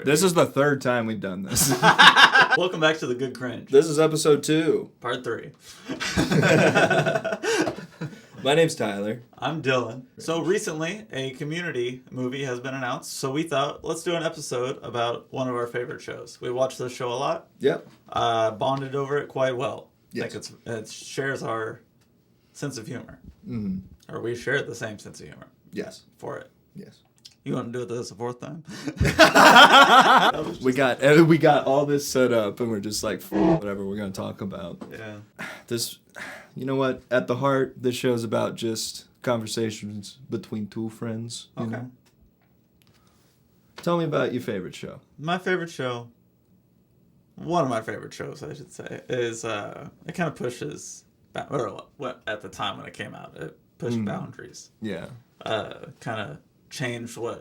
This is the third time we've done this. Welcome back to the Good Cringe. This is episode 2. Part 3. My name's Tyler. I'm Dylan. So recently, a Community movie has been announced, so we thought, let's do an episode about one of our favorite shows. We watch this show a lot. Yep. Bonded over it quite well. Yes. I think it shares our sense of humor. Mm-hmm. Or we share the same sense of humor. Yes. For it. Yes. You want to do this a fourth time? We got all this set up, and we're just like, whatever we're going to talk about. Yeah. This, you know what? At the heart, this show's about just conversations between two friends. You know? Tell me about your favorite show. My favorite show, one of my favorite shows, I should say, is it kind of pushes, or at the time when it came out, it pushed boundaries. Yeah. Kind of changed what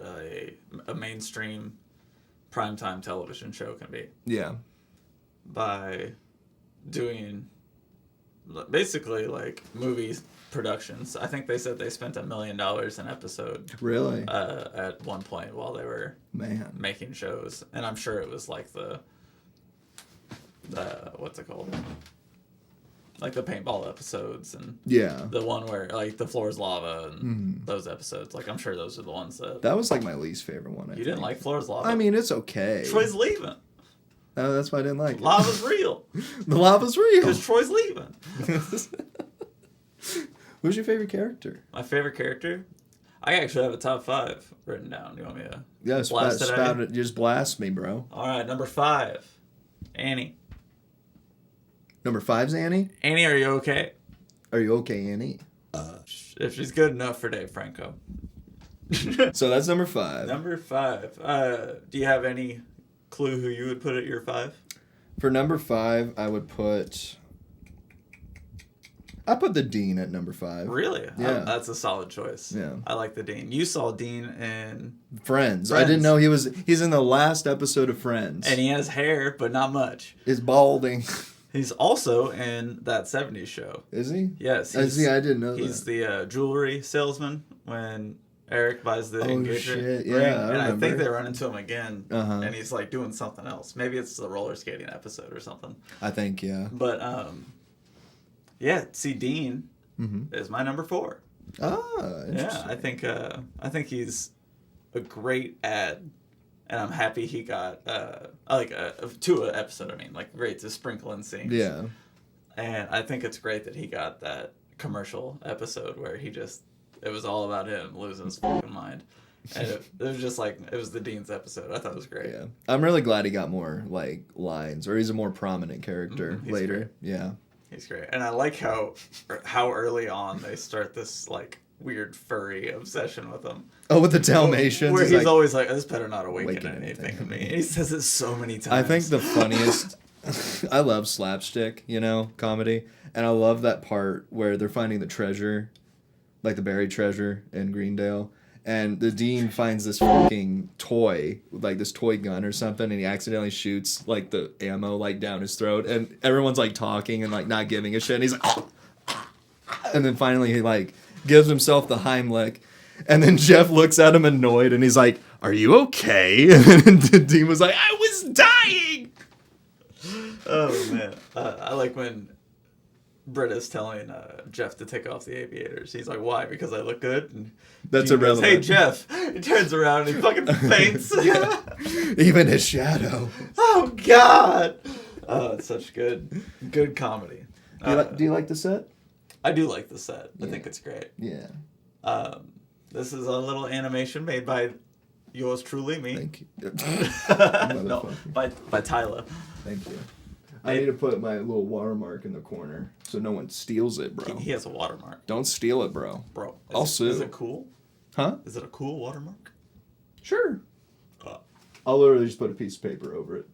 a mainstream primetime television show can be. Yeah. By doing basically like movie productions. I think they said they spent $1 million an episode. Really? At one point while they were making shows. And I'm sure it was like the what's it called? Like the paintball episodes and the one where like the floor is lava and those episodes. Like I'm sure those are the ones that was like my least favorite one. I think. Didn't like floor is lava? I mean, it's okay. Troy's leaving. Oh, that's why I didn't like it. Lava's real. The lava's real. Because Troy's leaving. Who's your favorite character? My favorite character? I actually have a top 5 written down. You want me to blast it out? Just blast me, bro. All right, number 5, Annie. Number 5's Annie? Annie, are you okay? Are you okay, Annie? If she's good enough for Dave Franco. So that's number 5. Number 5. Do you have any clue who you would put at your 5? For number 5, I put the Dean at number 5. Really? Yeah. That's a solid choice. Yeah. I like the Dean. You saw Dean in Friends. I didn't know he's in the last episode of Friends. And he has hair, but not much. He's balding. He's also in that 70s show. Is he? Yes. I didn't know He's the jewelry salesman when Eric buys the engagement shit. ring. Yeah, and I think they run into him again, and he's like doing something else. Maybe it's the roller skating episode or something. I think, yeah. But, see, Dean is my number 4. Ah, interesting. Yeah, I think he's a great ad. And I'm happy he got, to an episode, great to sprinkle in scenes. Yeah. And I think it's great that he got that commercial episode where it was all about him losing his fucking mind. And it was just it was the Dean's episode. I thought it was great. Yeah. I'm really glad he got more, lines, or he's a more prominent character later. Great. Yeah. He's great. And I like how early on they start this, weird furry obsession with him. Oh, with the Dalmatians? Where he's always like, this better not awaken anything in me. He says it so many times. I think the funniest... I love slapstick, comedy. And I love that part where they're finding the treasure, like the buried treasure in Greendale. And the Dean finds this fucking toy, this toy gun or something, and he accidentally shoots, the ammo, down his throat. And everyone's, talking and, not giving a shit. And he's like... And then finally he, gives himself the Heimlich, and then Jeff looks at him annoyed, and he's like, "Are you okay?" And then Dean was like, "I was dying." Oh man, I like when Britt is telling Jeff to take off the aviators. He's like, "Why? Because I look good." And that's Gene irrelevant. Goes, "Hey Jeff," he turns around and he fucking faints. Even his shadow. Oh God! Oh, it's such good comedy. Do you like the set? I do like the set. I think it's great. Yeah. This is a little animation made by yours truly, me. Thank you. No, by Tyler. Thank you. I need to put my little watermark in the corner so no one steals it, bro. He has a watermark. Don't steal it, bro. Bro. I'll sue. Is it cool? Huh? Is it a cool watermark? Sure. I'll literally just put a piece of paper over it.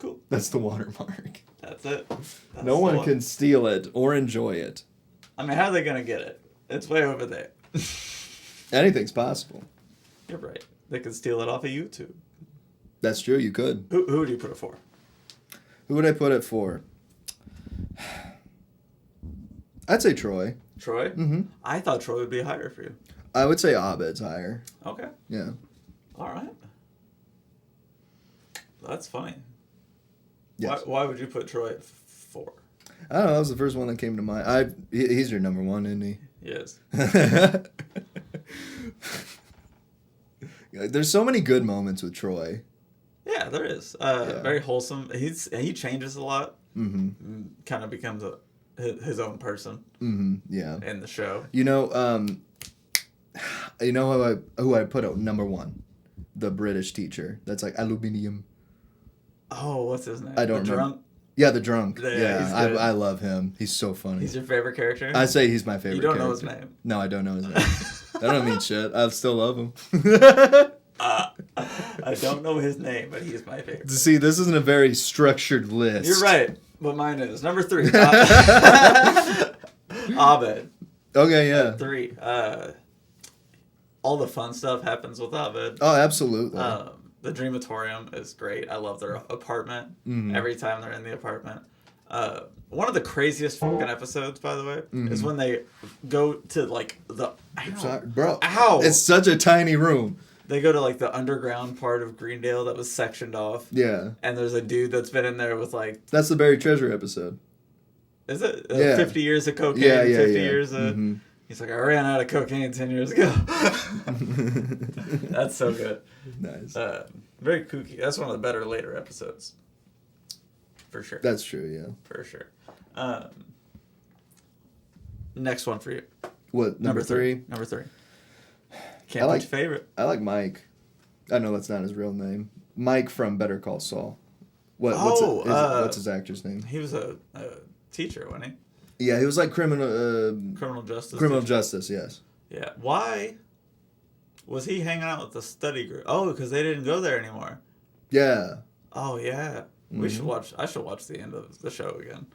Cool. That's the watermark. That's it. No one can steal it or enjoy it. I mean, how are they going to get it? It's way over there. Anything's possible. You're right. They could steal it off of YouTube. That's true, you could. Who would you put it for? Who would I put it for? I'd say Troy. Troy? Mm-hmm. I thought Troy would be higher for you. I would say Abed's higher. Okay. Yeah. All right. That's funny. Yes. Why would you put Troy at 4? I don't know. That was the first one that came to mind. He's your number one, isn't he? Yes. There's so many good moments with Troy. Yeah, there is. Very wholesome. He changes a lot. Mm-hmm. Kind of becomes his own person. Mm-hmm. Yeah. In the show. You know who I put at number one? The British teacher. That's like aluminium. Oh, what's his name? I don't remember. Drunk? Yeah, the drunk. Yeah, he's good. I love him. He's so funny. He's your favorite character? I say he's my favorite. You don't character. know his name? No, I don't know his name. That don't mean shit. I still love him. I don't know his name, but he's my favorite. See, this isn't a very structured list. You're right, but mine is. Number 3. Abed. Okay, yeah. 3. All the fun stuff happens with Abed. Oh, absolutely. The Dreamatorium is great. I love their apartment. Mm-hmm. Every time they're in the apartment. One of the craziest fucking episodes, by the way, is when they go to like the. Sorry, bro. Ow! It's such a tiny room. They go to like the underground part of Greendale that was sectioned off. Yeah. And there's a dude that's been in there with like. That's the buried treasure episode. Is it? Yeah. 50 years of cocaine. Yeah. 50 years of. Mm-hmm. He's like, I ran out of cocaine 10 years ago. That's so good. Nice. Very kooky. That's one of the better later episodes. For sure. That's true, yeah. For sure. Next one for you. What, number 3? Number 3. Can't put your favorite. I like Mike. I know that's not his real name. Mike from Better Call Saul. What's his actor's name? He was a teacher, wasn't he? Yeah, he was like criminal justice. Criminal justice, yes. Yeah. Why was he hanging out with the study group? Oh, because they didn't go there anymore. Yeah. Oh yeah. Mm-hmm. We should watch. I should watch the end of the show again.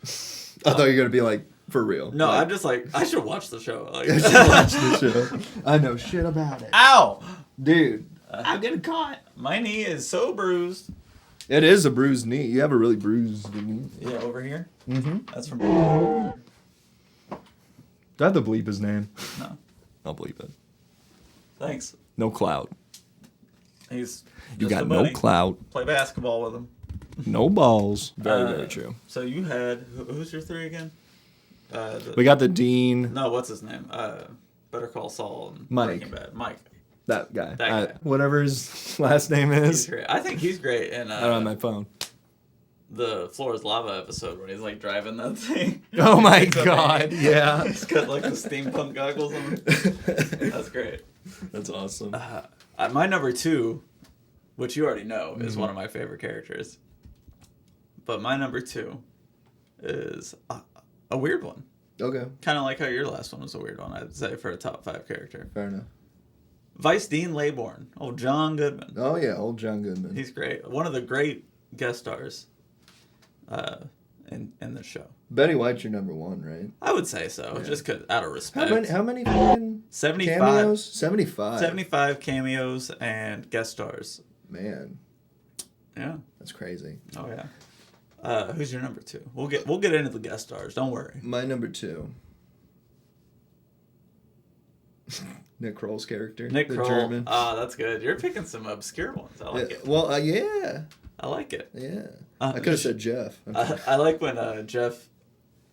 I thought you were gonna be like for real. No, like, I'm just like I should watch the show. Like, I should watch the show. I know shit about it. Ow, dude! I'm getting caught. My knee is so bruised. It is a bruised knee. You have a really bruised knee. Yeah, over here. Mm-hmm. That's from. Do I have to bleep his name? No. I'll bleep it. Thanks. No clout. He's. You just got a no buddy. clout. Play basketball with him. No balls. Very true. So you had who's your 3 again? We got the dean. No, what's his name? Better Call Saul and Mike. Breaking Bad. Mike. That guy. That guy. Whatever his last name He's is. great. I think he's great in I don't have my phone. the Floor is Lava episode when he's like driving that thing. Oh my god, yeah. He's got like the steampunk goggles on. That's great. That's awesome. My number 2, which you already know, is one of my favorite characters. But my number 2 is a weird one. Okay. Kind of like how your last one was a weird one, I'd say, for a top 5 character. Fair enough. Vice Dean Laybourne. Oh, John Goodman. Oh yeah, old John Goodman. He's great. One of the great guest stars in the show. Betty White's your number 1, right? I would say so, just 'cause, out of respect. How many fucking 75. cameos? 75. 75 cameos and guest stars. Man, Yeah. that's crazy. Oh yeah. Who's your number 2? We'll get into the guest stars. Don't worry. My number 2. Nick Kroll's character. Nick the Kroll. German. That's good. You're picking some obscure ones. I like it. Well, yeah. I like it. Yeah. I could have said Jeff. I like when Jeff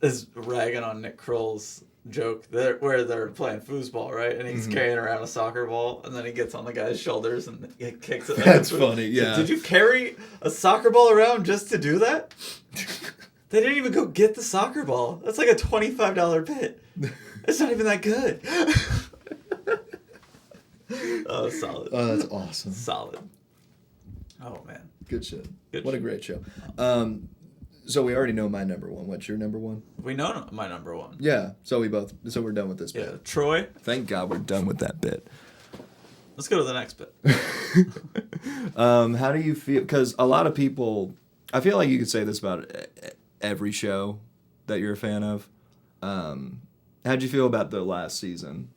is ragging on Nick Kroll's joke where they're playing foosball, right? And he's carrying around a soccer ball, and then he gets on the guy's shoulders and he kicks it. That's funny, yeah. Did you carry a soccer ball around just to do that? They didn't even go get the soccer ball. That's like a $25 bit. It's not even that good. Oh, solid. Oh, that's awesome. Solid. Oh, man. Good shit. Good What shit. a great show. So we already know my number 1. What's your number 1? We know my number 1. Yeah. So we're done with this bit. Yeah. Troy. Thank God we're done with that bit. Let's go to the next bit. How do you feel? Because a lot of people, I feel like you could say this about every show that you're a fan of. How'd you feel about the last season?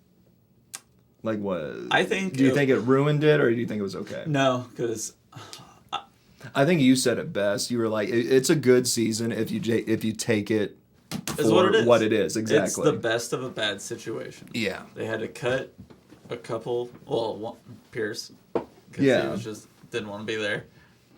Like what? Do you think it ruined it, or do you think it was okay? No, because I think you said it best. You were like, "It's a good season if you take it for what it is." Exactly. It's the best of a bad situation. Yeah. They had to cut a couple. Well, Pierce. 'Cause Yeah. he was just didn't want to be there,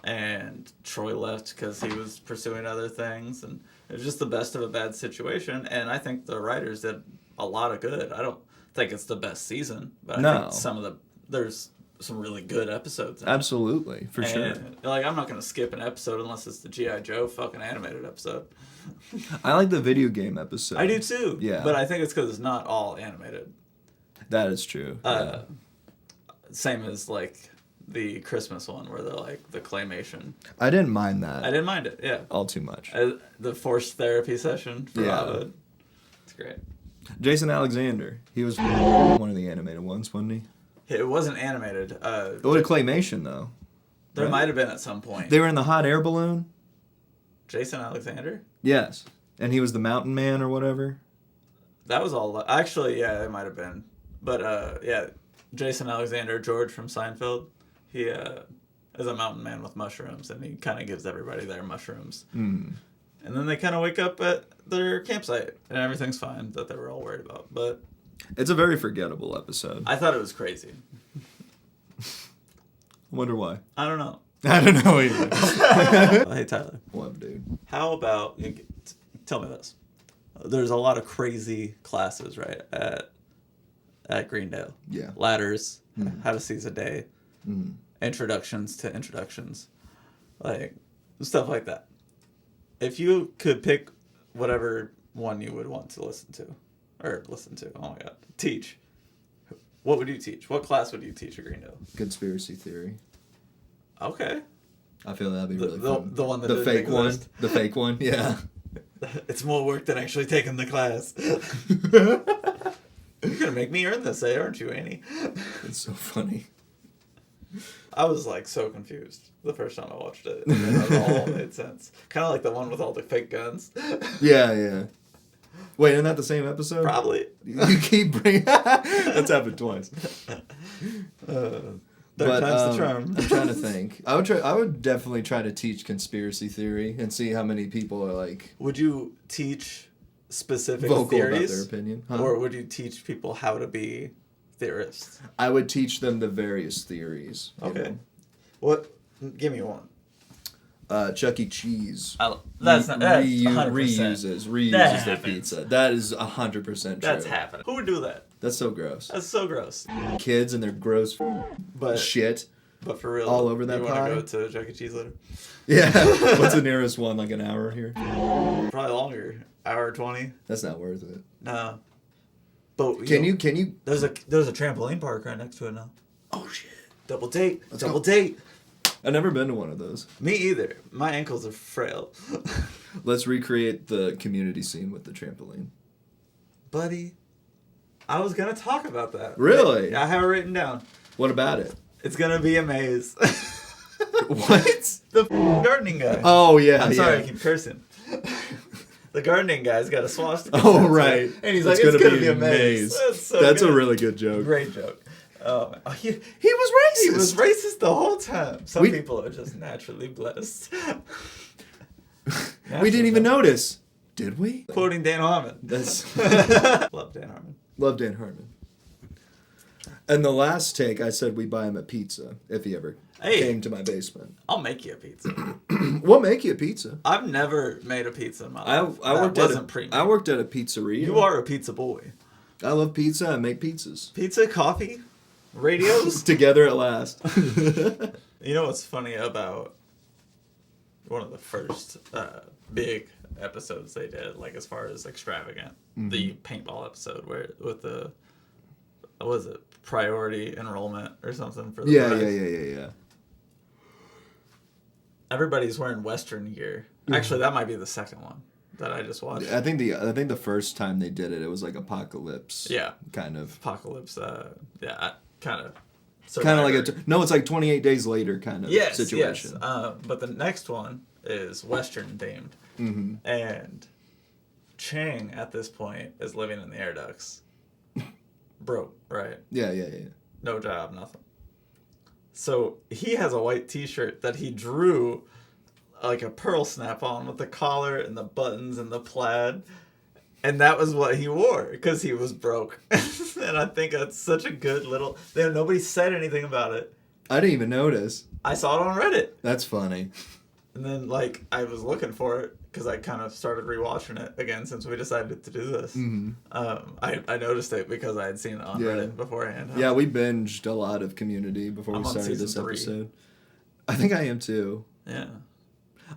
and Troy left because he was pursuing other things, and it was just the best of a bad situation. And I think the writers did a lot of good. I don't think it's the best season, but I think there's some really good episodes in Absolutely, it. for sure. Like, I'm not gonna skip an episode unless it's the G.I. Joe fucking animated episode. I like the video game episode. I do too. Yeah, but I think it's because it's not all animated. That is true. Yeah. Same as like the Christmas one where they're like the claymation. I didn't mind that. I didn't mind it. Yeah. All too much. The forced therapy session for Robin. It's great. Jason Alexander. He was one of the animated ones, wasn't he? It wasn't animated. It was claymation though. There right? might have been at some point. They were in the hot air balloon. Jason Alexander? Yes, and he was the mountain man or whatever. That was all. Actually, yeah, it might have been. But yeah, Jason Alexander, George from Seinfeld, he is a mountain man with mushrooms, and he kind of gives everybody their mushrooms. Mm. And then they kind of wake up at their campsite, and everything's fine that they were all worried about. But it's a very forgettable episode. I thought it was crazy. I wonder why. I don't know. I don't know either. Hey, Tyler. What, dude? How about, tell me this. There's a lot of crazy classes, right, at Greendale. Yeah. Ladders, how to seize a day, Mm. introductions to introductions, like, stuff like that. If you could pick whatever one you would want to listen to, oh my god, teach, what would you teach? What class would you teach at Greendale? Conspiracy theory. Okay. I feel that'd be really fun. The one that the fake one. exist. The fake one. Yeah. It's more work than actually taking the class. You're gonna make me earn this, aren't you, Annie? It's so funny. I was like so confused the first time I watched it. It all made sense. Kind of like the one with all the fake guns. Yeah. Wait, isn't that the same episode? Probably. You keep bringing. That's happened twice. Third time's the charm. I'm trying to think. I would definitely try to teach conspiracy theory and see how many people are like. Would you teach specific vocal theories, about their opinion, huh? or would you teach people how to be theorists? I would teach them the various theories. Okay. What? Give me one. Chuck E. Cheese. That's 100%. Reuses That their happens. pizza. That is 100% true. That's happening. Who would do that? That's so gross. That's so gross. Kids and their gross But shit. But for real, all over that you pie. You want to go to Chuck E. Cheese later? Yeah. What's the nearest one? Like an hour here? Probably longer. Hour 20. That's not worth it. No. But Can you? There's a trampoline park right next to it now. Oh shit. Double date. Let's Double go. date. I've never been to one of those. Me either. My ankles are frail. Let's recreate the community scene with the trampoline. Buddy, I was going to talk about that. Really? I have it written down. What about it? It's going to be a maze. What? The gardening guy. Oh, yeah. I'm sorry, I keep cursing. The gardening guy's got a swastika. Oh, right. And he's like, it's going to be a maze. That's a really good joke. Great joke. Oh, he was racist. He was racist the whole time. Some people are just naturally blessed. We didn't even notice. Did we? Quoting Dan Harmon. Love Dan Harmon. Love Dan Harmon. And the last take, I said we buy him a pizza if he ever came to my basement. I'll make you a pizza. We'll make you a pizza. I've never made a pizza in my life. I worked at a pizzeria. You are a pizza boy. I love pizza. I make pizzas. Pizza, coffee, radios. Together at last. You know what's funny about one of the first big episodes they did, like as far as extravagant, the paintball episode where with the, what was it, priority enrollment or something for the prize. Yeah. Everybody's wearing Western gear. Actually, that might be the second one that I just watched. I think the first time they did it was like Apocalypse. Yeah. Kind of. Apocalypse. Kind of. Kind of like no, it's like 28 Days Later kind of situation. Yes. But the next one is Western themed. Mm-hmm. And Chang at this point is living in the air ducts. Broke, right? Yeah. No job, nothing. So he has a white t-shirt that he drew like a pearl snap on with the collar and the buttons and the plaid. And that was what he wore because he was broke. And I think that's such a good little... Nobody said anything about it. I didn't even notice. I saw it on Reddit. That's funny. And then, like, I was looking for it because I kind of started rewatching it again since we decided to do this. Mm-hmm. I noticed it because I had seen it on Reddit beforehand. Yeah, we binged a lot of Community before we started this episode. I think I am too. Yeah.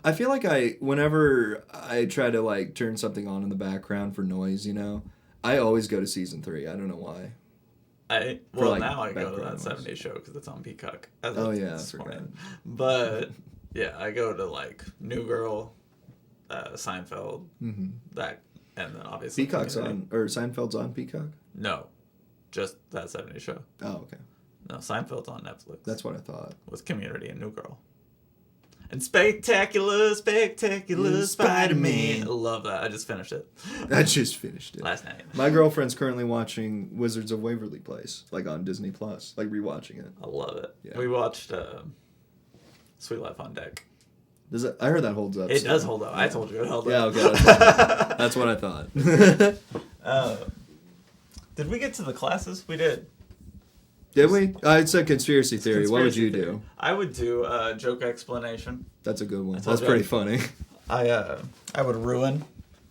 I feel like whenever I try to, like, turn something on in the background for noise, you know, I always go to season 3. I don't know why. Now I go to that 70s show because it's on Peacock. Oh, yeah, I forgot. But, yeah, I go to, like, New Girl, Seinfeld, that, and then obviously... Peacock's on, or Seinfeld's on Peacock? No, just that 70s show. Oh, okay. No, Seinfeld's on Netflix. That's what I thought. With Community and New Girl. And Spectacular Spider-Man. I love that. I just finished it. Last night. My girlfriend's currently watching Wizards of Waverly Place, like on Disney Plus, like rewatching it. I love it. Yeah. We watched Sweet Life on Deck. I heard that holds up. It does hold up. Yeah. I told you it held up. Yeah, okay. That's what I thought. Did we get to the classes? We did. Did we? It said conspiracy theory. What would you do? I would do joke explanation. That's a good one. That's pretty funny. I would ruin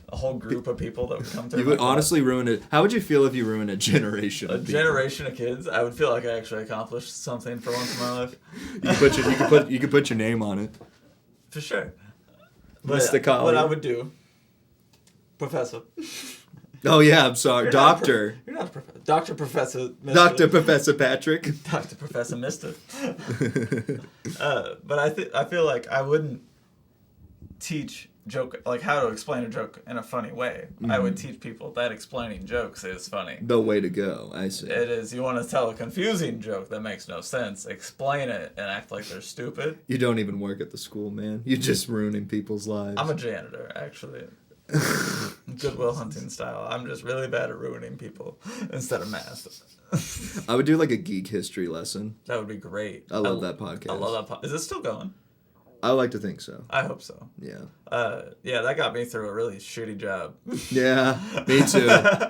a whole group of people that would come through. You would honestly ruin it. How would you feel if you ruined a generation? A generation of kids. I would feel like I actually accomplished something for once in my life. You could put your name on it. For sure. Mr. Collie. What I would do, Professor. Oh, yeah, I'm sorry. Doctor. You're not a professor. Dr. Professor Mr. Dr. Professor Patrick. Dr. Professor Mister. But I feel like I wouldn't teach like how to explain a joke in a funny way. Mm-hmm. I would teach people that explaining jokes is funny. The way to go, I see. It is. You want to tell a confusing joke that makes no sense, explain it and act like they're stupid. You don't even work at the school, man. You're just ruining people's lives. I'm a janitor, actually. Goodwill Hunting style. I'm just really bad at ruining people instead of math. I would do like a geek history lesson. That would be great. I love that podcast. I love that Is it still going? I like to think so. I hope so. Yeah. Yeah, that got me through a really shitty job. Yeah, me too.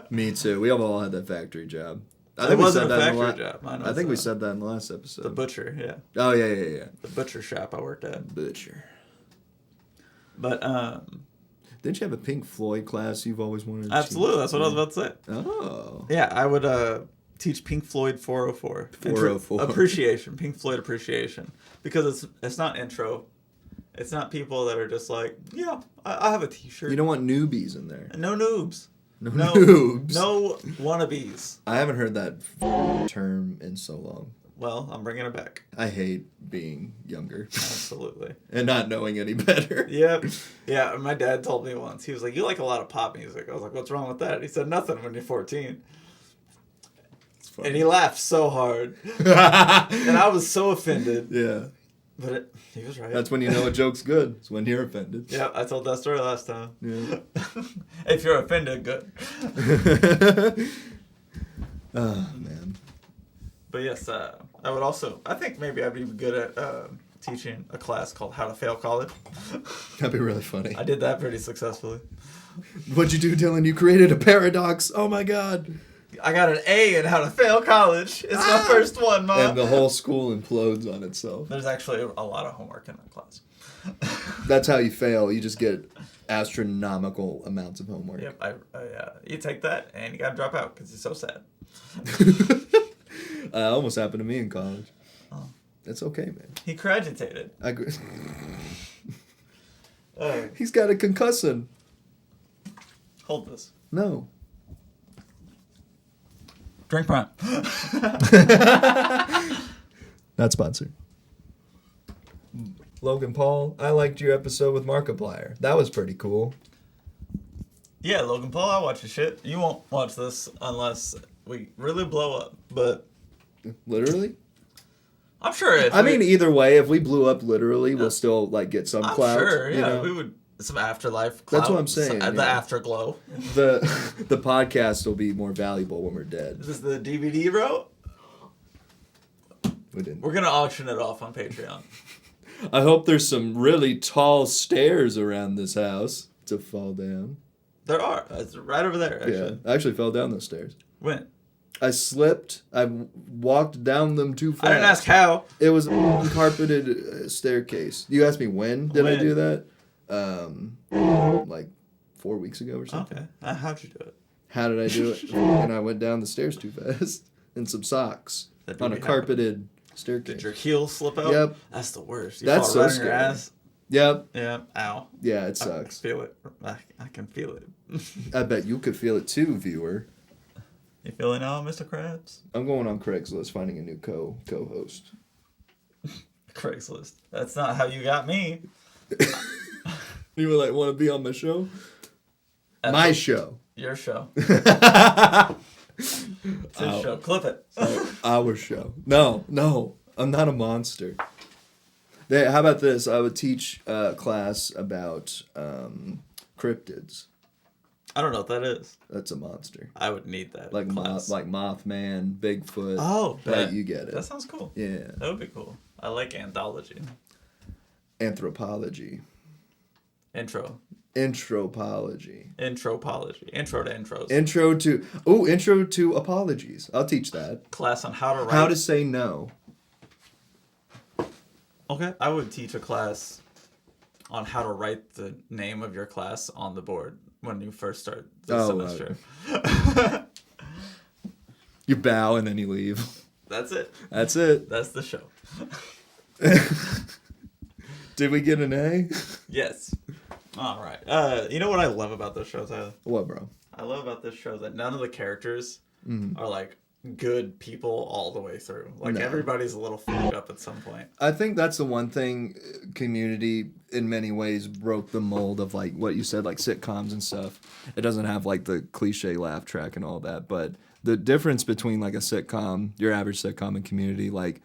Me too. We all had that factory job. I think we said that in the last job. I think we said that in the last episode. The butcher, yeah. Oh, yeah. The butcher shop I worked at. Butcher. But, didn't you have a Pink Floyd class you've always wanted to Absolutely, teach? That's what I was about to say. Oh. Yeah, I would teach Pink Floyd 404. 404. Appreciation. Pink Floyd appreciation. Because it's not intro. It's not people that are just like, yeah, I have a t-shirt. You don't want newbies in there. No noobs. No noobs. No wannabes. I haven't heard that term in so long. Well, I'm bringing it back. I hate being younger. Absolutely. And not knowing any better. Yep. Yeah, my dad told me once. He was like, you like a lot of pop music. I was like, what's wrong with that? He said, nothing when you're 14. And he laughed so hard. And I was so offended. Yeah. But he was right. That's when you know a joke's good. It's when you're offended. Yeah, I told that story last time. Yeah. If you're offended, good. Oh, man. But yes, I would also, I think maybe I'd be good at teaching a class called How to Fail College. That'd be really funny. I did that pretty successfully. What'd you do, Dylan? You created a paradox. Oh, my God. I got an A in How to Fail College. It's my first one, Mom. And the whole school implodes on itself. There's actually a lot of homework in that class. That's how you fail. You just get astronomical amounts of homework. Yep. You take that and you got to drop out because it's so sad. Almost happened to me in college. Oh. It's okay, man. He cogitated. I agree. He's got a concussion. Hold this. No. Drink Prime. Not sponsored. Logan Paul, I liked your episode with Markiplier. That was pretty cool. Yeah, Logan Paul, I watch your shit. You won't watch this unless we really blow up, but... Literally? I'm sure if either way, if we blew up literally, we'll still, like, get some clout. Sure, yeah. You know? We would... Some afterlife clout. That's what I'm saying. The afterglow. The podcast will be more valuable when we're dead. Is this the DVD, bro? We didn't. We're going to auction it off on Patreon. I hope there's some really tall stairs around this house to fall down. There are. It's right over there, actually. Yeah, I actually fell down those stairs. When? I slipped. I walked down them too fast. I didn't ask how. It was a carpeted staircase. You asked me when did I do that? Like 4 weeks ago or something. Okay. How'd you do it? How did I do it? And I went down the stairs too fast in some socks on a carpeted staircase. Did your heel slip out? Yep. That's the worst. You That's fall so right on scary. your ass. Yep. Yeah. Ow. Yeah, it I sucks. feel it. I can feel it. I bet you could feel it too, viewer. You feel it now, Mr. Krabs? I'm going on Craigslist finding a new co-host. Craigslist. That's not how you got me. You were like, want to be on my show? My show. Your show. It's His show. Clip it. Our show. No, I'm not a monster. How about this? I would teach a class about cryptids. I don't know what that is. That's a monster. I would need that. Like class. like Mothman, Bigfoot. Oh, right, you get it. That sounds cool. Yeah. That would be cool. I like anthology. Anthropology. Intro. Intropology. Intropology. Intro to intros. Intro to apologies. I'll teach that. Class on how to write. How to say no. Okay. I would teach a class on how to write the name of your class on the board when you first start the semester. You bow and then you leave. That's it. That's it. That's the show. Did we get an A? Yes. All right. You know what I love about this show, Tyler? What, bro? I love about this show that none of the characters are like good people all the way through. Like everybody's a little fucked up at some point. I think that's the one thing Community in many ways broke the mold of like what you said, like sitcoms and stuff. It doesn't have like the cliche laugh track and all that, but the difference between like a sitcom, your average sitcom and Community, like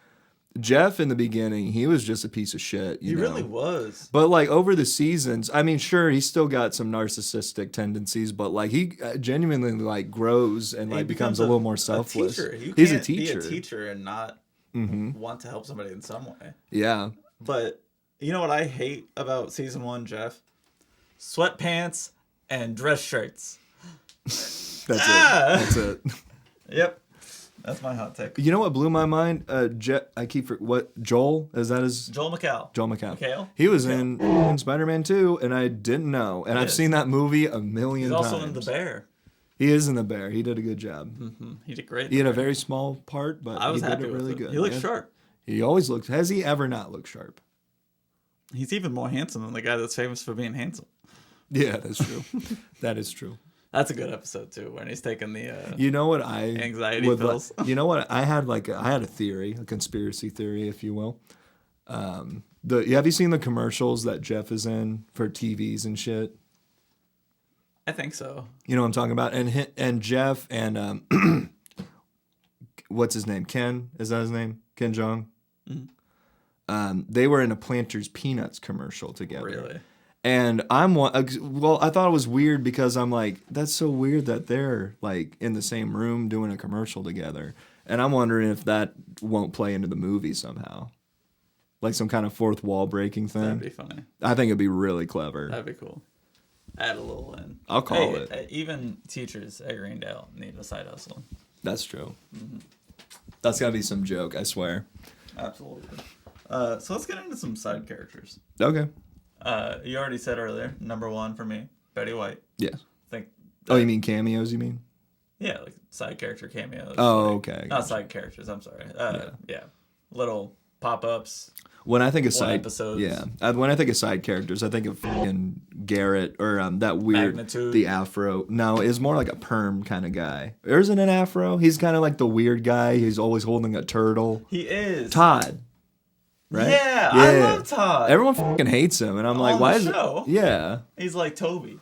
Jeff in the beginning, he was just a piece of shit. He really was. But like over the seasons, I mean, sure, he's still got some narcissistic tendencies, but like he genuinely like grows and like becomes a little more selfless. He's a teacher. Be a teacher and not want to help somebody in some way. Yeah. But you know what I hate about season 1, Jeff? Sweatpants and dress shirts. That's it. That's it. Yep. That's my hot take. You know what blew my mind? Joel? Is that his? Joel McHale. Joel McHale. McHale? He was in Spider-Man 2, and I didn't know. And I've seen that movie a million times. He's also in The Bear. He is in The Bear. He did a good job. Mm-hmm. He did great. He had a very small part, but I was he did happy it really with it. good. He looked sharp. He always looks. Has he ever not looked sharp? He's even more handsome than the guy that's famous for being handsome. Yeah, that's true. That is true. That's a good episode too, when he's taking the you know what anxiety pills. You know what I had a theory, a conspiracy theory, if you will. Have you seen the commercials that Jeff is in for TVs and shit? I think so. You know what I'm talking about? And Jeff and what's his name? Ken? Is that his name? Ken Jeong? Mm-hmm. They were in a Planters Peanuts commercial together. Really? And I thought it was weird because I'm like, that's so weird that they're like in the same room doing a commercial together. And I'm wondering if that won't play into the movie somehow. Like some kind of fourth wall breaking thing. That'd be funny. I think it'd be really clever. That'd be cool. Add a little in. I'll call it. Even teachers at Greendale need a side hustle. That's true. Mm-hmm. That's got to be some joke, I swear. Absolutely. So let's get into some side characters. Okay. You already said earlier, number 1 for me, Betty White. Yes. You mean cameos, you mean? Yeah, like side character cameos. Oh, okay. Not side characters, I'm sorry. Yeah. Little pop-ups. When I think of side episodes. Yeah. When I think of side characters, I think of fucking Garrett or that weird Magnitude. The afro. No, it's more like a perm kind of guy. Or isn't an afro? He's kind of like the weird guy. He's always holding a turtle. He is. Todd. Right? Yeah, I love Todd. Everyone fucking hates him, and I'm like, why is it? Yeah. He's like Toby.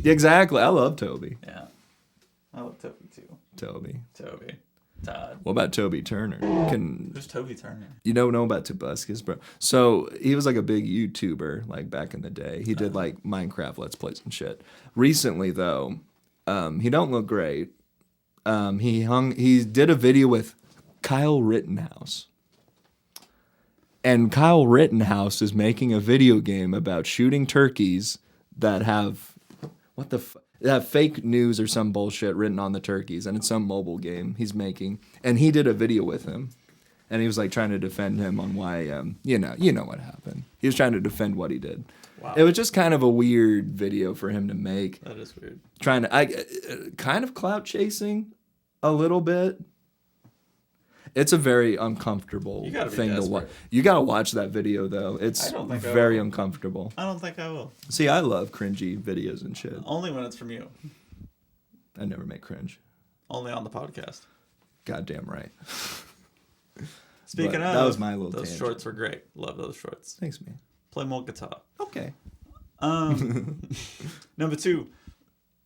Exactly. I love Toby. Yeah. I love Toby too. Toby. Todd. What about Toby Turner? Who's Toby Turner? You don't know about Tobuscus, bro. So he was like a big YouTuber, like back in the day. He did like Minecraft Let's Plays and shit. Recently though, he don't look great. He did a video with Kyle Rittenhouse. And Kyle Rittenhouse is making a video game about shooting turkeys that have fake news or some bullshit written on the turkeys, and it's some mobile game he's making. And he did a video with him, and he was like trying to defend him on why, you know what happened. He was trying to defend what he did. Wow. It was just kind of a weird video for him to make. That is weird. Trying to, kind of clout chasing, a little bit. It's a very uncomfortable thing to watch. You gotta watch that video though. It's very uncomfortable. I don't think I will. See, I love cringy videos and shit. Only when it's from you. I never make cringe. Only on the podcast. Goddamn right. Speaking of, that was my little those tangent. shorts were great. Love those shorts. Thanks, man. Play more guitar. Okay. Number 2.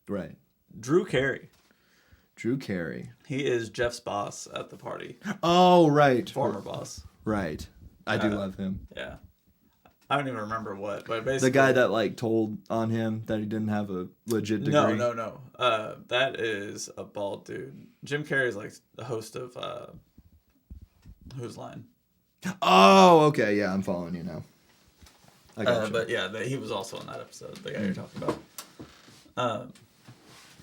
Right. Drew Carey. Drew Carey. He is Jeff's boss at the party. Oh, right. Former boss. Right. I do love him. Yeah. I don't even remember what, but basically... The guy that, like, told on him that he didn't have a legit degree? No. That is a bald dude. Jim Carrey's, like, the host of Whose Line? Oh, okay. Yeah, I'm following you now. I got you. But, yeah, he was also in that episode, the guy you're talking about.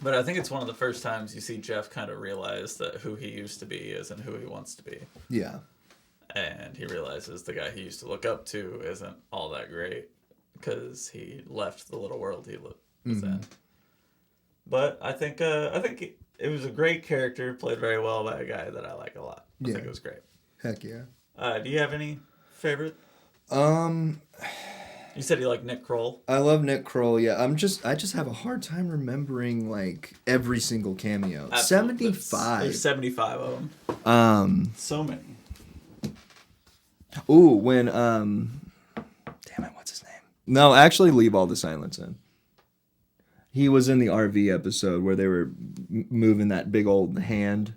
But I think it's one of the first times you see Jeff kind of realize that who he used to be isn't who he wants to be. Yeah. And he realizes the guy he used to look up to isn't all that great because he left the little world he was in. But I think it was a great character, played very well by a guy that I like a lot. I think it was great. Heck yeah. Do you have any favorite? You said you like Nick Kroll. I love Nick Kroll. Yeah, I just have a hard time remembering like every single cameo. Absolutely. 75. There's 75 of them. So many. Ooh, when damn it, what's his name? No, actually, leave all the silence in. He was in the RV episode where they were moving that big old hand.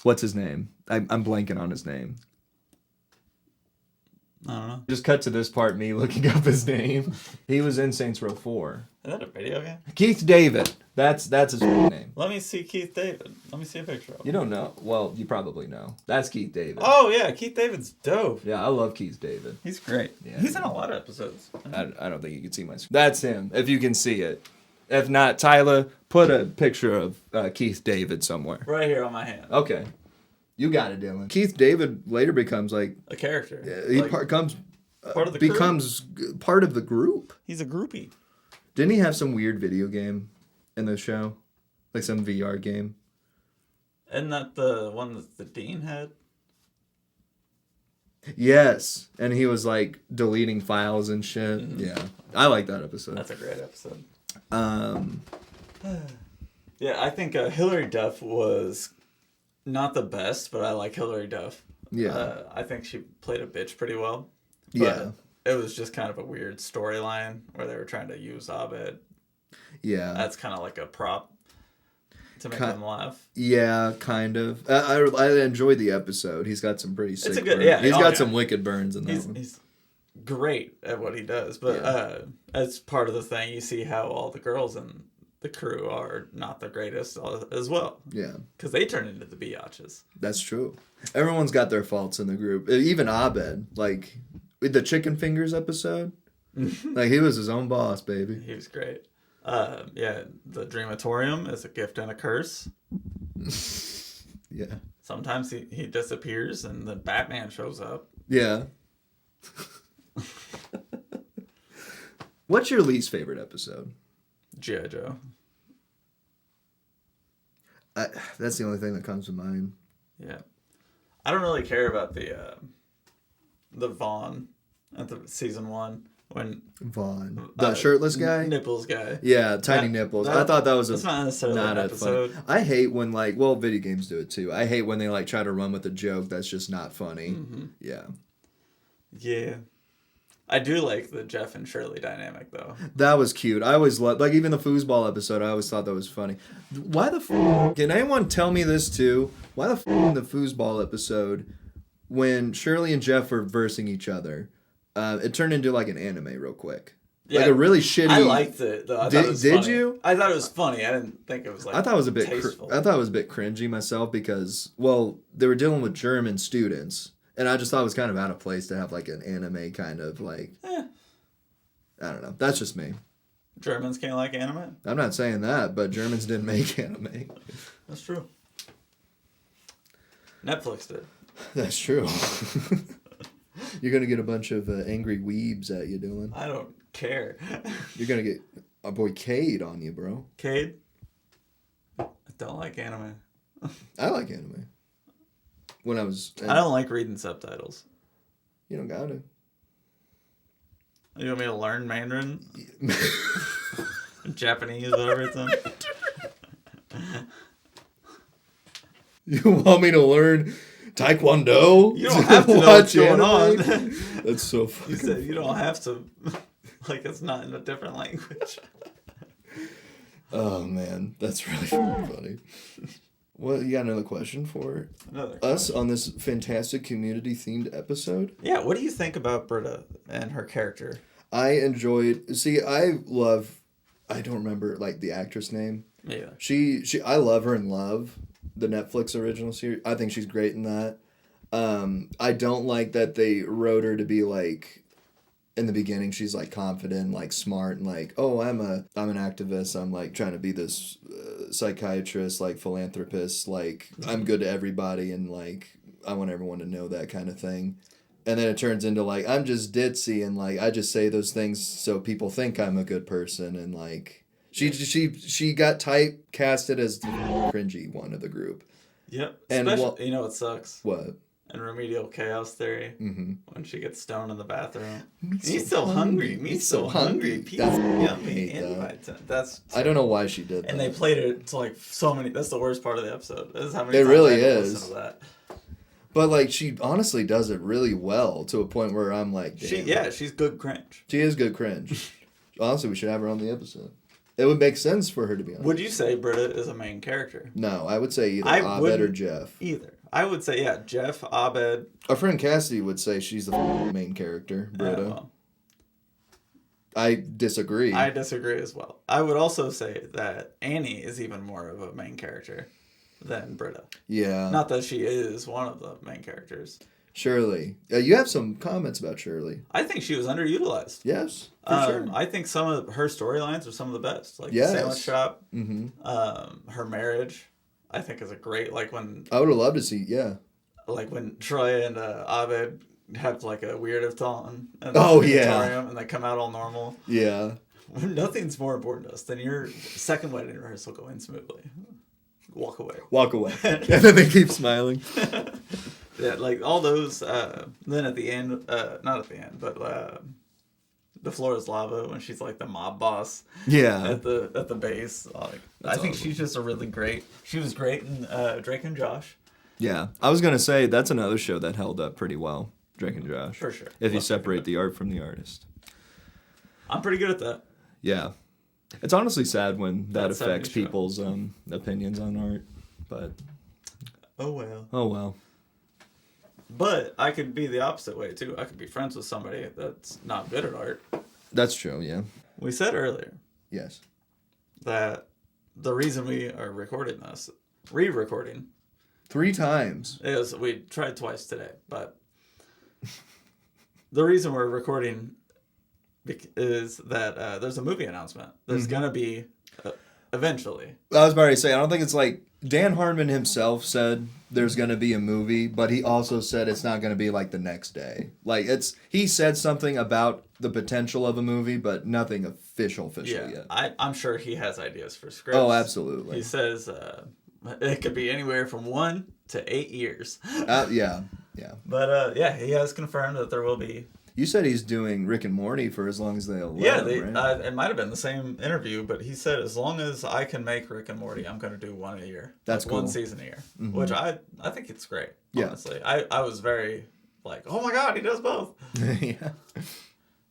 What's his name? I'm blanking on his name. I don't know. Just cut to this part, me looking up his name. He was in Saints Row 4. Is that a video game? Keith David. That's his name. Let me see Keith David. Let me see a picture of him. You don't know? Well, you probably know. That's Keith David. Oh, yeah. Keith David's dope. Yeah, I love Keith David. He's great. Yeah. He's in a lot of episodes. I don't think you can see my screen. That's him, if you can see it. If not, Tyler, put a picture of Keith David somewhere. Right here on my hand. Okay. You got it, Dylan. Keith David later becomes like... A character. He like, part of the becomes crew? Part of the group. He's a groupie. Didn't he have some weird video game in the show? Like some VR game? Isn't that the one that the Dean had? Yes. And he was like deleting files and shit. Mm-hmm. Yeah. I like that episode. That's a great episode. Yeah, I think Hilary Duff was not the best, but I like Hilary Duff. Yeah. I think she played a bitch pretty well. Yeah. It was just kind of a weird storyline where they were trying to use Abed. Yeah. That's kind of like a prop to make them laugh. Yeah, kind of. I enjoyed the episode. He's got some pretty sick burns. Yeah. He's got some wicked burns in that one. He's great at what he does. But as part of the thing, you see how all the girls in the crew are not the greatest as well. Yeah. Because they turn into the biatches. That's true. Everyone's got their faults in the group. Even Abed, like with the Chicken Fingers episode, like he was his own boss, baby. He was great. Yeah, the Dreamatorium is a gift and a curse. Yeah. Sometimes he disappears and then Batman shows up. Yeah. What's your least favorite episode? G.I. Joe. That's the only thing that comes to mind. Yeah. I don't really care about the Vaughn at the season 1 when Vaughn, the shirtless guy, nipples guy. Yeah, tiny nipples. I thought that was not necessarily an episode. Funny. I hate when video games do it too. I hate when they like try to run with a joke that's just not funny. Mm-hmm. Yeah. Yeah. I do like the Jeff and Shirley dynamic, though. That was cute. I always loved, like, even the foosball episode, I always thought that was funny. Why the can anyone tell me this, too? Why the in the foosball episode, when Shirley and Jeff were versing each other, it turned into, like, an anime real quick. Yeah, like a really shitty... I liked it, though. Did you? I thought it was funny. I didn't think it was, like, I thought it was a bit tasteful. I thought it was a bit cringy myself because, well, they were dealing with German students. And I just thought it was kind of out of place to have, like, an anime kind of, like... I don't know. That's just me. Germans can't like anime? I'm not saying that, but Germans didn't make anime. That's true. Netflix did. That's true. You're going to get a bunch of angry weebs at you, Dylan. I don't care. You're going to get a boy Cade on you, bro. Cade? I don't like anime. I like anime. When I was... I don't like reading subtitles. You don't got to. You want me to learn Mandarin? Japanese, whatever it's in? You want me to learn Taekwondo? You don't have to know what's going on. That's so funny. You said you don't have to. Like, it's not in a different language. Oh, man. That's really funny. Well, you got another question for us on this fantastic community-themed episode? Yeah, what do you think about Britta and her character? I enjoyed... See, I don't remember, like, the actress name. Yeah. I love her in Love, the Netflix original series. I think she's great in that. I don't like that they wrote her to be, like... In the beginning, she's like confident, like smart, and like, oh, I'm an activist. I'm like trying to be this psychiatrist, like philanthropist. Like I'm good to everybody, and like I want everyone to know that kind of thing. And then it turns into like I'm just ditzy, and like I just say those things so people think I'm a good person, and like she got typecasted as the cringy one of the group. Yep. And you know what sucks? What? And Remedial Chaos Theory, when she gets stoned in the bathroom. Me's so hungry. Me's so hungry. That's Yummy. That's. I don't know why she did that. And they played it to like so many. That's the worst part of the episode. This is how many it times really I had to is. listen to that. But like she honestly does it really well to a point where I'm like, damn. She's good cringe. She is good cringe. Honestly, we should have her on the episode. It would make sense for her to be on. Would you say Britta is a main character? No, I would say either Abed or Jeff. Either. I would say, yeah, Jeff, Abed. Our friend Cassidy would say she's the main character, Britta. Well, I disagree. I disagree as well. I would also say that Annie is even more of a main character than Britta. Yeah. Not that she is one of the main characters. Shirley. You have some comments about Shirley. I think she was underutilized. Yes, for sure. I think some of her storylines are some of the best. Like yes. the sandwich shop. Mm-hmm. Her marriage, I think, is a great, like when... I would have loved to see, yeah. Like when Troy and Abed have like a weird of Taunton. And and they come out all normal. Yeah. Nothing's more important to us than your second wedding rehearsal going smoothly. Walk away. And then they keep smiling. Yeah, like all those. Then at the end, not at the end, but the floor is lava when she's like the mob boss. Yeah. At the base, like I think she's just a really great. She was great in Drake and Josh. Yeah, I was gonna say that's another show that held up pretty well. Drake and Josh. For sure. If you separate the art from the artist. I'm pretty good at that. Yeah. It's honestly sad when that affects 70s people's opinions on art, but... Oh, well. Oh, well. But I could be the opposite way, too. I could be friends with somebody that's not good at art. That's true, yeah. We said earlier... Yes. ...that the reason we are recording this, re-recording... 3 times. Is we tried twice today, but... the reason we're recording... is that there's a movie announcement. There's gonna be eventually. I was about to say, I don't think it's like Dan Harmon himself said there's gonna be a movie, but he also said it's not gonna be like the next day. Like he said something about the potential of a movie, but nothing official yet. I'm sure he has ideas for scripts. Oh, absolutely. He says it could be anywhere from 1 to 8 years. Yeah. But he has confirmed that there will be. You said he's doing Rick and Morty for as long as they'll let him, right? It might have been the same interview, but he said as long as I can make Rick and Morty, I'm going to do one a year. That's cool. 1 season a year, which I think it's great, honestly. Yeah. I was very like, oh my God, he does both. Yeah.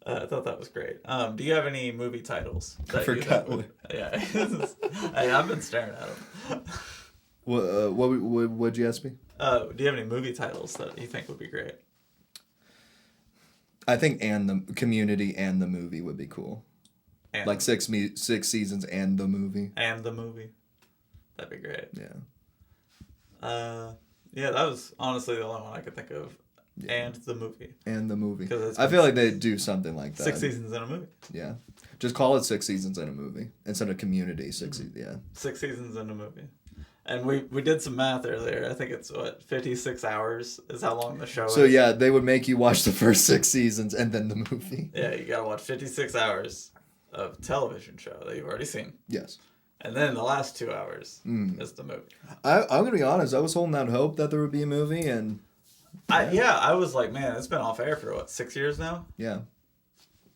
I thought that was great. Do you have any movie titles? I forgot. Yeah. I've been staring at them. What'd you ask me? Do you have any movie titles that you think would be great? I think the Community and the movie would be cool. And like 6 seasons and the movie. And the movie. That'd be great. Yeah. Yeah, that was honestly the only one I could think of. and the movie. And the movie. 'Cause I feel like they do something like that. 6 seasons in a movie. Yeah. Just call it 6 seasons in a movie instead of Community. 6 yeah. 6 seasons in a movie. And we did some math earlier. I think it's 56 hours is how long the show is. So yeah, they would make you watch the first 6 seasons and then the movie. Yeah, you gotta watch 56 hours of television show that you've already seen. Yes. And then the last 2 hours is the movie. I'm gonna be honest. I was holding out hope that there would be a movie, and I was like, man, it's been off air for 6 years now. yeah,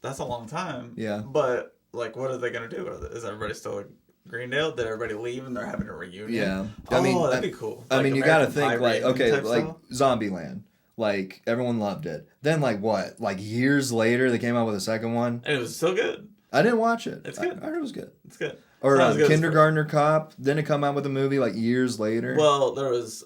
That's a long time. Yeah. But like, what are they gonna do? Is everybody still at Greendale? Did everybody leave and they're having a reunion? yeah. That'd be cool. I Like mean, you American gotta think Pie like reunion okay, type like style? Zombieland. Like everyone loved it. Then like what? Like years later, they came out with a second one. And it was still good. I didn't watch it. It's good. I heard it was good. It's good. Or Not as good as Kindergartner Cop. Didn't it come out with a movie like years later? Well, there was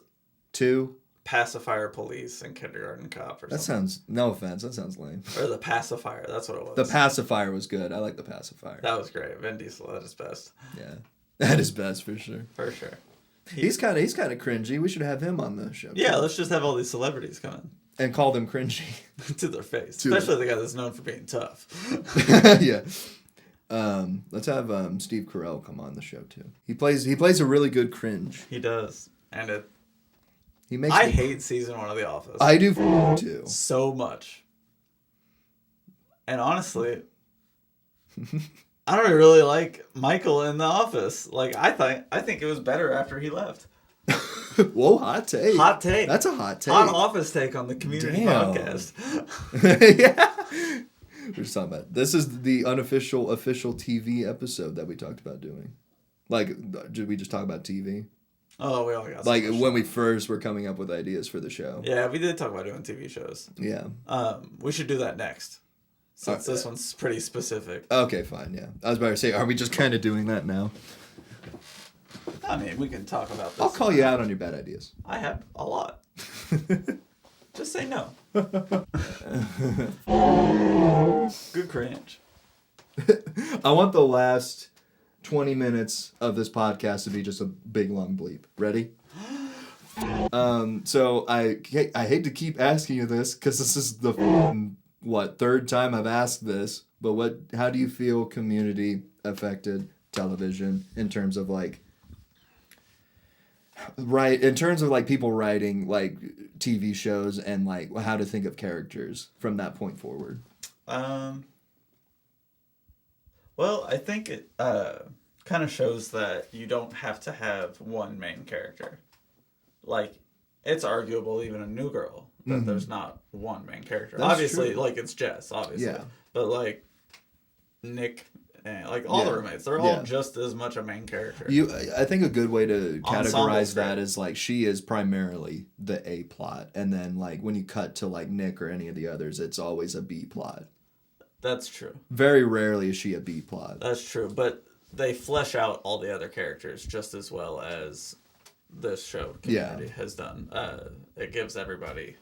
2. Pacifier Police and Kindergarten Cop or That something. sounds, no offense, that sounds lame. Or the Pacifier. That's what it was. The Pacifier was good. I like the Pacifier. That was great. Vin Diesel at his best. Yeah. That is best for sure. For sure. He's kind of cringy. We should have him on the show. Yeah, too. let's just have all these celebrities come in. And call them cringy. To their face. To Especially the guy that's known for being tough. Yeah. Let's have Steve Carell come on the show too. He plays a really good cringe. He does. And He makes I hate season 1 of The Office. I do too. So much. And honestly, I don't really like Michael in The Office. Like I think it was better after he left. Whoa, hot take. Hot take. That's a hot take. Hot Office take on the community Damn. podcast. Yeah. We're just talking about this is the official TV episode that we talked about doing. Like, did we just talk about TV? Oh, we all got Like some when we first were coming up with ideas for the show. Yeah, we did talk about doing TV shows. Yeah. We should do that next. Since this one's pretty specific. Okay, fine. Yeah, I was about to say, are we just kind of doing that now? I mean, we can talk about this. I'll call you out on your bad ideas. I have a lot. Just say no. Good cringe. I want the last 20 minutes of this podcast to be just a big long bleep. Ready? So I hate to keep asking you this because this is the third time I've asked this, but how do you feel Community affected television in terms of like people writing like TV shows and like how to think of characters from that point forward? Well, I think it kind of shows that you don't have to have one main character. Like, it's arguable, even a New Girl, that there's not one main character. That's obviously, true. like, it's Jess, obviously. Yeah. But, like, Nick, and, like, all the roommates, they're all just as much a main character. I think a good way to Ensemble's categorize that great. is, like, she is primarily the A plot. And then, like, when you cut to, like, Nick or any of the others, it's always a B plot. That's true. Very rarely is she a B plot. That's true. But they flesh out all the other characters just as well as this show Community has done. It gives everybody,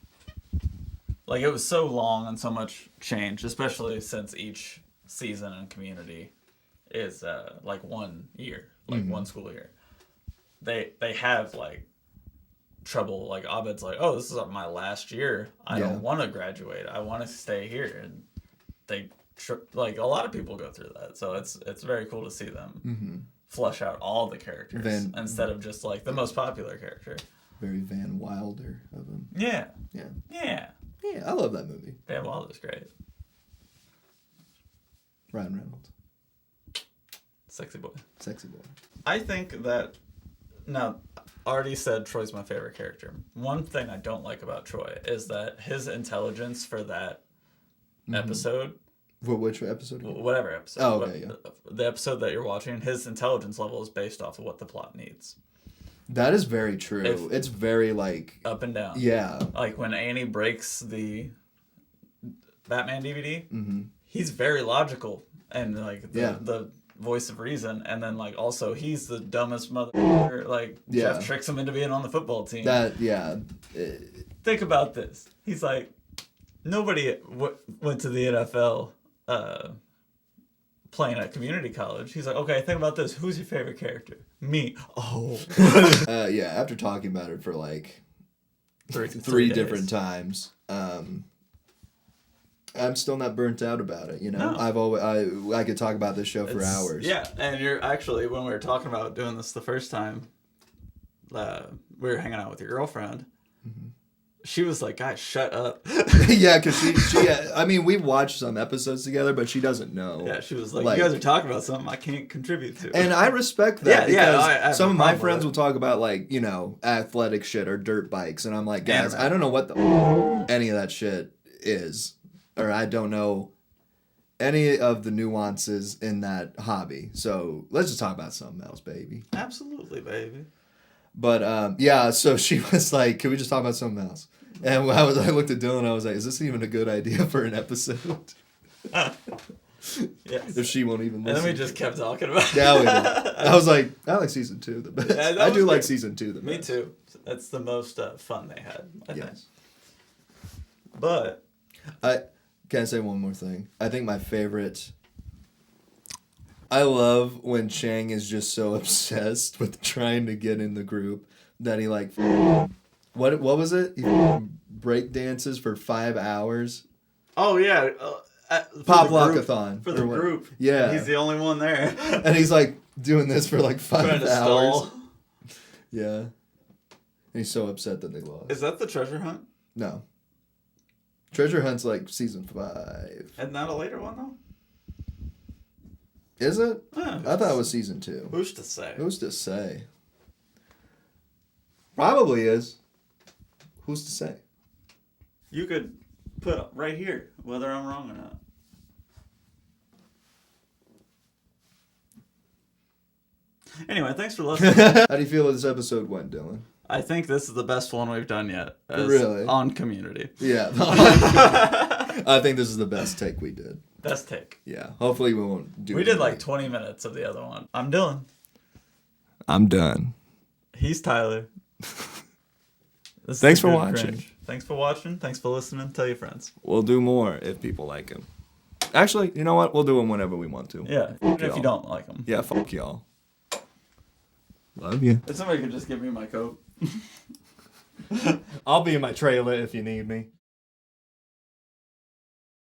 like, it was so long and so much change, especially since each season in Community is like 1 year, like 1 school year. They have like trouble. Like Abed's like, oh, this is my last year. I don't want to graduate. I want to stay here. And they like a lot of people go through that. So it's very cool to see them flush out all the characters instead of just like the most popular character. Very Van Wilder of him. Yeah. Yeah. Yeah. Yeah, I love that movie. Van Wilder's great. Ryan Reynolds. Sexy boy. Sexy boy. I think that, now, I already said Troy's my favorite character. One thing I don't like about Troy is that his intelligence for that episode, For which episode? whatever episode, Oh, okay, the episode that you're watching, his intelligence level is based off of what the plot needs. That is very true. It's very like Up and down. yeah. Like when Annie breaks the Batman DVD, he's very logical and like the voice of reason, and then like also he's the dumbest mother. Like Jeff tricks him into being on the football team. Think about this. He's like, nobody went to the NFL playing at community college. He's like, okay, think about this. Who's your favorite character? Me. Oh. After talking about it for like three different times, I'm still not burnt out about it, you know. No. I could talk about this show for hours. Yeah, and you're actually, when we were talking about doing this the first time, we were hanging out with your girlfriend. Mm-hmm. She was like, "Guys, shut up." Yeah, because she I mean, we've watched some episodes together, but she doesn't know. Yeah, she was like, "You guys are talking about something I can't contribute to." And I respect that because some of my friends will will talk about, like, you know, athletic shit or dirt bikes, and I'm like, guys, Anime. I don't know what any of that shit is, or I don't know any of the nuances in that hobby. So let's just talk about something else, baby. Absolutely, baby. But yeah, so she was like, "Can we just talk about something else?" And I looked at Dylan. I was like, "Is this even a good idea for an episode?" Yes. If she won't even listen. And then we just kept talking about it. Yeah, we did. I was like, I like season 2 the best. Yeah, I do like good. season 2 the best. Me too. That's the most fun they had, I think. Yes. But Can I say one more thing? I think my favorite. I love when Chang is just so obsessed with trying to get in the group that he like. What was it? He break dances for 5 hours. oh yeah, Pop Lockathon for the group. Yeah, He's the only one there. and he's like doing this for like 5 Trying to hours. stall. Yeah, and he's so upset that they lost. Is that the treasure hunt? No. Treasure Hunt's like season 5. Isn't that a later one though? Is it? Yeah, I thought it was season 2. Who's to say? Who's to say? Probably is. Who's to say? You could put right here whether I'm wrong or not. Anyway, thanks for listening. How do you feel this episode went, Dylan? I think this is the best one we've done yet. Really? On Community. Yeah. I think this is the best take we did. Best take. Yeah. Hopefully we won't do We it did again. like 20 minutes of the other one. I'm Dylan. I'm done. He's Tyler. Thanks for watching. Cringe. Thanks for watching. Thanks for listening. Tell your friends. We'll do more if people like him. Actually, you know what? We'll do them whenever we want to. Yeah. Even if you don't like them. Yeah, fuck y'all. Love you. If somebody could just give me my coat. I'll be in my trailer if you need me.